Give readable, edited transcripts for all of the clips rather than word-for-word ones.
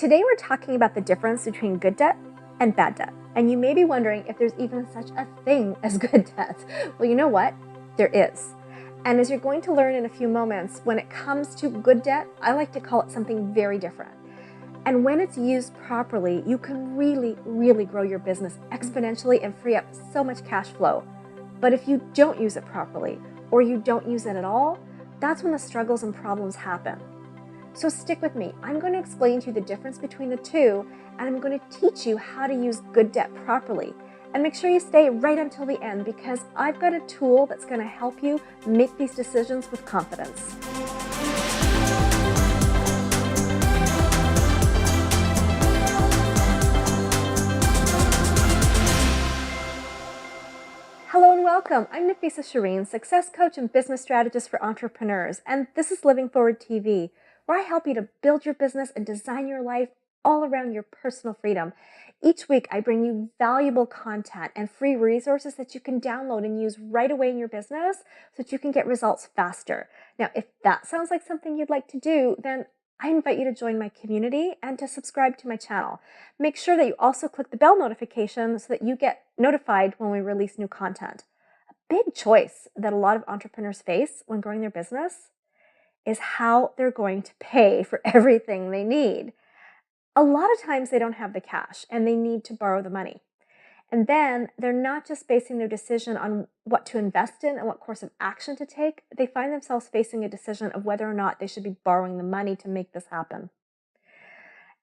Today we're talking about the difference between good debt and bad debt. And you may be wondering if there's even such a thing as good debt. Well, you know what? There is. And as you're going to learn in a few moments, when it comes to good debt, I like to call it something very different. And when it's used properly, you can really grow your business exponentially and free up so much cash flow. But if you don't use it properly, or you don't use it at all, that's when the struggles and problems happen. So stick with me. I'm going to explain to you the difference between the two, and I'm going to teach you how to use good debt properly. And make sure you stay right until the end, because I've got a tool that's going to help you make these decisions with confidence. Hello and welcome. I'm Nafisa Shireen, success coach and business strategist for entrepreneurs, and this is Living Forward TV, where I help you to build your business and design your life all around your personal freedom. Each week, I bring you valuable content and free resources that you can download and use right away in your business so that you can get results faster. Now, if that sounds like something you'd like to do, then I invite you to join my community and to subscribe to my channel. Make sure that you also click the bell notification so that you get notified when we release new content. A big choice that a lot of entrepreneurs face when growing their business is how they're going to pay for everything they need. A lot of times they don't have the cash and they need to borrow the money. And then they're not just basing their decision on what to invest in and what course of action to take. They find themselves facing a decision of whether or not they should be borrowing the money to make this happen.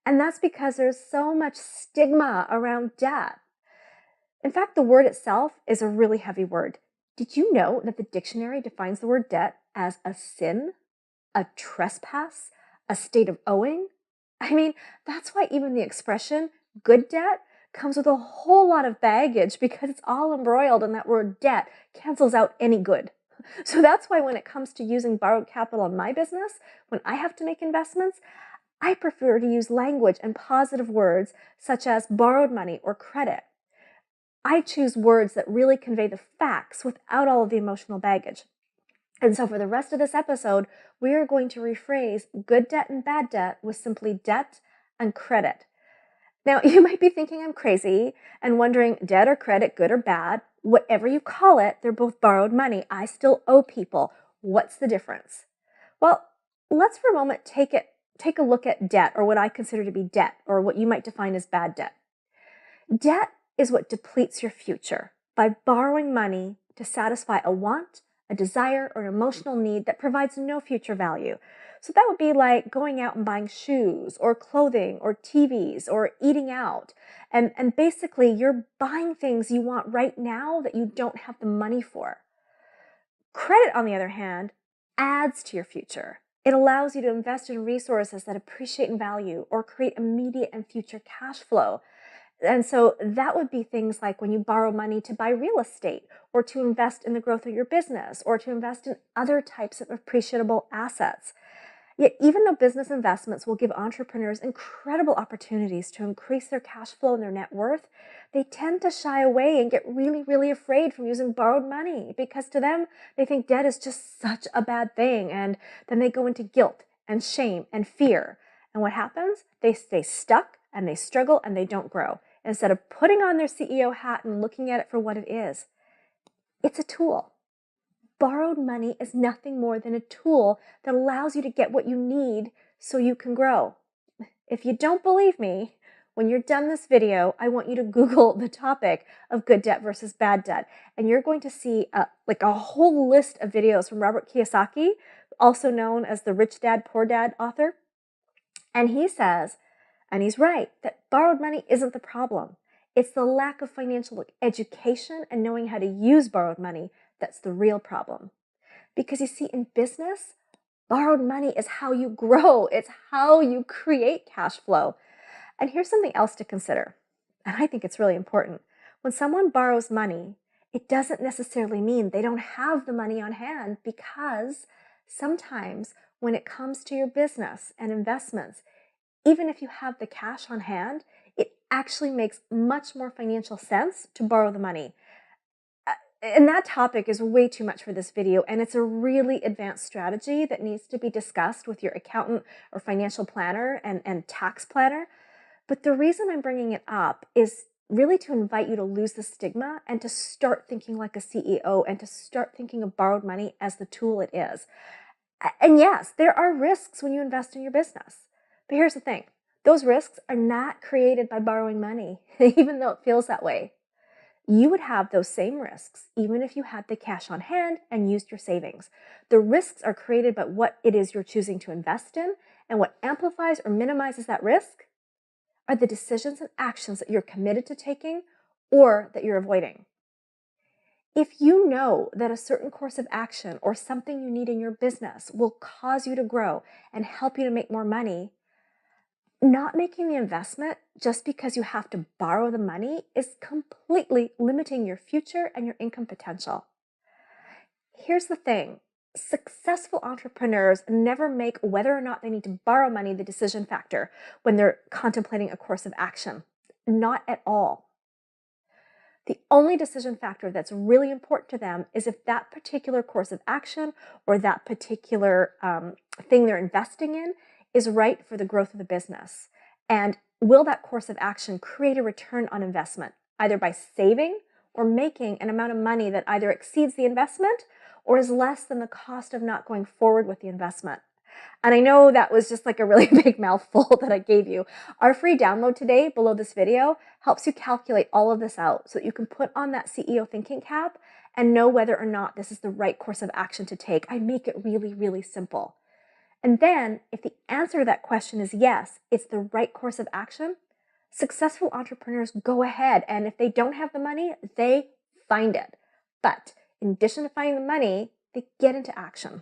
And that's because there's so much stigma around debt. In fact, the word itself is a really heavy word. Did you know that the dictionary defines the word debt as a sin, a trespass, a state of owing? I mean, that's why even the expression good debt comes with a whole lot of baggage, because it's all embroiled in that word debt cancels out any good. So that's why when it comes to using borrowed capital in my business, when I have to make investments, I prefer to use language and positive words such as borrowed money or credit. I choose words that really convey the facts without all of the emotional baggage. And so for the rest of this episode, we are going to rephrase good debt and bad debt with simply debt and credit. Now, you might be thinking I'm crazy and wondering, debt or credit, good or bad, whatever you call it, they're both borrowed money. I still owe people. What's the difference? Well, let's for a moment take a look at debt, or what I consider to be debt, or what you might define as bad debt. Debt is what depletes your future by borrowing money to satisfy a want, a desire, or an emotional need that provides no future value. So that would be like going out and buying shoes or clothing or TVs or eating out. And basically, you're buying things you want right now that you don't have the money for. Credit, on the other hand, adds to your future. It allows you to invest in resources that appreciate in value or create immediate and future cash flow. And so that would be things like when you borrow money to buy real estate, or to invest in the growth of your business, or to invest in other types of appreciable assets. Yet even though business investments will give entrepreneurs incredible opportunities to increase their cash flow and their net worth, they tend to shy away and get really afraid from using borrowed money, because to them, they think debt is just such a bad thing. And then they go into guilt and shame and fear. And what happens? They stay stuck and they struggle and they don't grow. Instead of putting on their CEO hat and looking at it for what it is, it's a tool. Borrowed money is nothing more than a tool that allows you to get what you need so you can grow. If you don't believe me, when you're done this video, I want you to Google the topic of good debt versus bad debt. And you're going to see a whole list of videos from Robert Kiyosaki, also known as the Rich Dad, Poor Dad author. And he says, and he's right, that borrowed money isn't the problem. It's the lack of financial education and knowing how to use borrowed money that's the real problem. Because you see, in business, borrowed money is how you grow. It's how you create cash flow. And here's something else to consider, and I think it's really important. When someone borrows money, it doesn't necessarily mean they don't have the money on hand, because sometimes when it comes to your business and investments, even if you have the cash on hand, it actually makes much more financial sense to borrow the money. And that topic is way too much for this video, and it's a really advanced strategy that needs to be discussed with your accountant or financial planner and tax planner. But the reason I'm bringing it up is really to invite you to lose the stigma and to start thinking like a CEO and to start thinking of borrowed money as the tool it is. And yes, there are risks when you invest in your business. But here's the thing. Those risks are not created by borrowing money, even though it feels that way. You would have those same risks even if you had the cash on hand and used your savings. The risks are created by what it is you're choosing to invest in, and what amplifies or minimizes that risk are the decisions and actions that you're committed to taking or that you're avoiding. If you know that a certain course of action or something you need in your business will cause you to grow and help you to make more money, not making the investment just because you have to borrow the money is completely limiting your future and your income potential. Here's the thing. Successful entrepreneurs never make whether or not they need to borrow money the decision factor when they're contemplating a course of action. Not at all. The only decision factor that's really important to them is if that particular course of action or that particular thing they're investing in is right for the growth of the business. And will that course of action create a return on investment, either by saving or making an amount of money that either exceeds the investment or is less than the cost of not going forward with the investment? And I know that was just like a really big mouthful that I gave you. Our free download today below this video helps you calculate all of this out so that you can put on that CEO thinking cap and know whether or not this is the right course of action to take. I make it really, really simple. And then if the answer to that question is yes, it's the right course of action, successful entrepreneurs go ahead, and if they don't have the money, they find it. But in addition to finding the money, they get into action.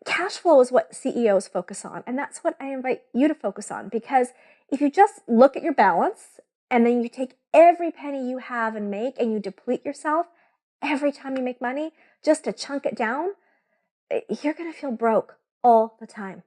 Cash flow is what CEOs focus on, and that's what I invite you to focus on, because if you just look at your balance and then you take every penny you have and make and you deplete yourself every time you make money just to chunk it down, you're going to feel broke all the time.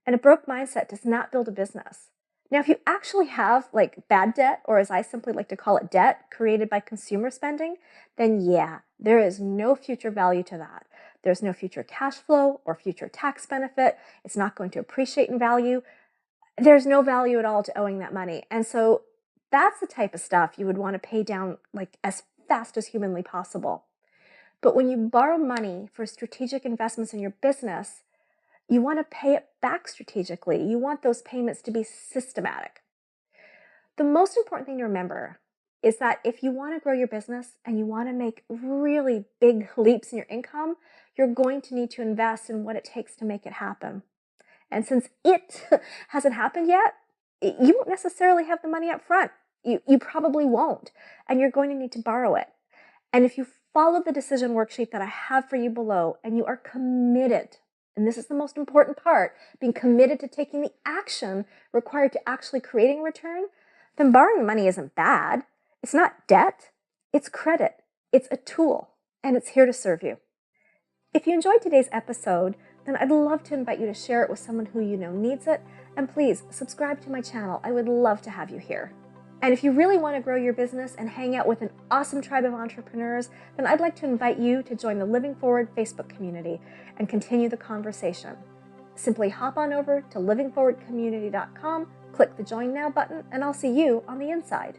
And a broke mindset does not build a business. Now, if you actually have like bad debt, or as I simply like to call it, debt created by consumer spending, then yeah, there is no future value to that. There's no future cash flow or future tax benefit. It's not going to appreciate in value. There's no value at all to owing that money. And so that's the type of stuff you would want to pay down like as fast as humanly possible. But when you borrow money for strategic investments in your business, you want to pay it back strategically. You want those payments to be systematic. The most important thing to remember is that if you want to grow your business and you want to make really big leaps in your income, you're going to need to invest in what it takes to make it happen. And since it hasn't happened yet, you won't necessarily have the money up front. You probably won't, and you're going to need to borrow it. And if you follow the decision worksheet that I have for you below and you are committed, and this is the most important part, being committed to taking the action required to actually creating a return, then borrowing the money isn't bad. It's not debt, it's credit. It's a tool, and it's here to serve you. If you enjoyed today's episode, then I'd love to invite you to share it with someone who you know needs it, and please subscribe to my channel. I would love to have you here. And if you really want to grow your business and hang out with an awesome tribe of entrepreneurs, then I'd like to invite you to join the Living Forward Facebook community and continue the conversation. Simply hop on over to livingforwardcommunity.com, click the Join Now button, and I'll see you on the inside.